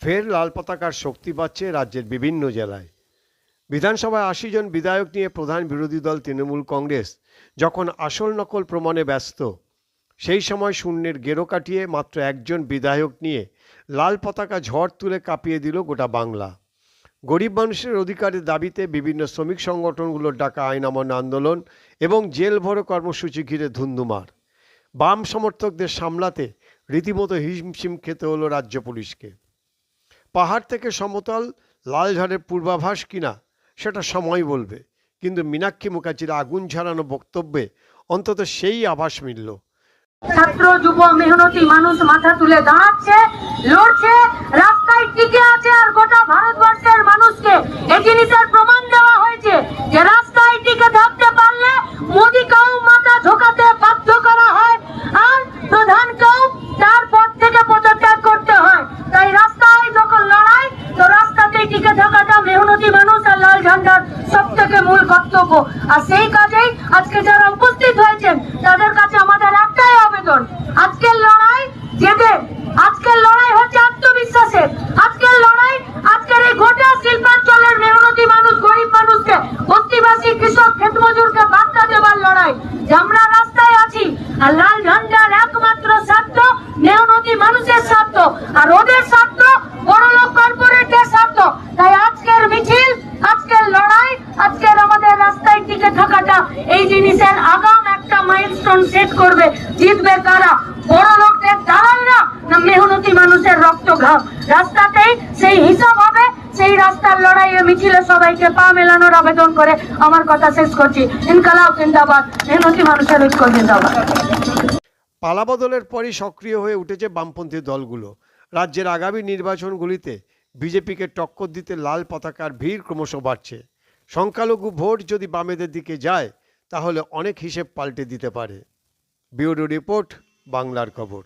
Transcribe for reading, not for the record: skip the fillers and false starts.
ফের লাল পতাকার শক্তি পাচ্ছে রাজ্যের বিভিন্ন জেলায়। বিধানসভায় ৮০ জন বিধায়ক নিয়ে প্রধান বিরোধী দল তৃণমূল কংগ্রেস যখন আসল নকল প্রমাণে ব্যস্ত, সেই সময় শূন্যের গেরো কাটিয়ে মাত্র একজন বিধায়ক নিয়ে লাল পতাকা ঝড় তুলে কাঁপিয়ে দিল গোটা বাংলা। গরিব মানুষের অধিকারের দাবিতে বিভিন্ন শ্রমিক সংগঠনগুলোর ডাকা আইন অমান্য আন্দোলন এবং জেল ভরো কর্মসূচি ঘিরে ধুন্ধুমার। বাম সমর্থকদের সামলাতে রীতিমতো হিমশিম খেতে হলো রাজ্য পুলিশকে। পাহাড় থেকে সমতল লাল ঝড়ের পূর্বাভাস কিনা সেটা সময় বলবে, কিন্তু মীনাক্ষী মুখার্জির আগুন ঝরানো বক্তব্যে অন্তত সেই আভাস মিলল। ছাত্র যুব মেহনতি মানুষ মাথা তুলে দাঁড়াচ্ছে, লড়ছে, রাস্তায় টিকে আছে। আর গোটা ভারতবর্ষের মানুষকে এই জিনিসের প্রমাণ দেওয়া হয়েছে যে রাস্তায় টিকে থাকতে পারলে মোদীকেও মাথা ঝোঁকাতে বাধ্য করা হয়, আর প্রধানকেও তার পদ থেকে পদত্যাগ করতে হয়। তাই রাস্তায় যখন লড়াই, তো রাস্তাতেই টিকে থাকাটা মেহনতি মানুষ আর লাল ঝান্ডার সব থেকে মূল কর্তব্য। আর সেই কাজেই আজকে যারা উপস্থিত হয়েছেন তাদের কাছে আমাদের একটাই আবেদন, আজকের লড়াই জেদে, আজকের লড়াই হচ্ছে আত্মবিশ্বাসের, আজকের লড়াই আজকের এই গোটা শিল্পাঞ্চলের মেহনতি মানুষ, গরিব মানুষকে, বস্তিবাসী, কৃষক, ক্ষেত মজুরকে বার্তা দেওয়ার লড়াই যে আমরা রাস্তায় আছি। আর লাল ঝান্ডার একমাত্র স্বার্থ মেহনতি মানুষের স্বার্থ, আর ওদের স্বার্থ বড়লোক কর্পোরেটের স্বার্থ। তাই আজকের মিছিল, আজকের লড়াই, আজকের আমাদের রাস্তায় টিকে থাকাটা এই জিনিসের আগাম একটা মাইলস্টোন সেট করবে। জিতবে কারা? বড় লোকদের দালালরা না মেহনতি মানুষের রক্ত ঘাম? রাস্তাতেই সেই হিসাব হবে। সেই রাস্তার লড়াইয়ে মিছিলে সবাইকে পা মেলানোর আবেদন করে আমার কথা শেষ করছি। ইনকালাব জিন্দাবাদ, মেহনতি মানুষের ঐক্য জিন্দাবাদ। পালাবদলের পরই সক্রিয় হয়ে উঠেছে বামপন্থী দলগুলো। রাজ্যের আগামী নির্বাচনগুলিতে বিজেপিকে টক্কর দিতে লাল পতাকার ভিড় ক্রমশ বাড়ছে। সংখ্যালঘু ভোট যদি বামেদের দিকে যায় তাহলে অনেক হিসেব পাল্টে দিতে পারে। ব্যুরো রিপোর্ট, বাংলার খবর।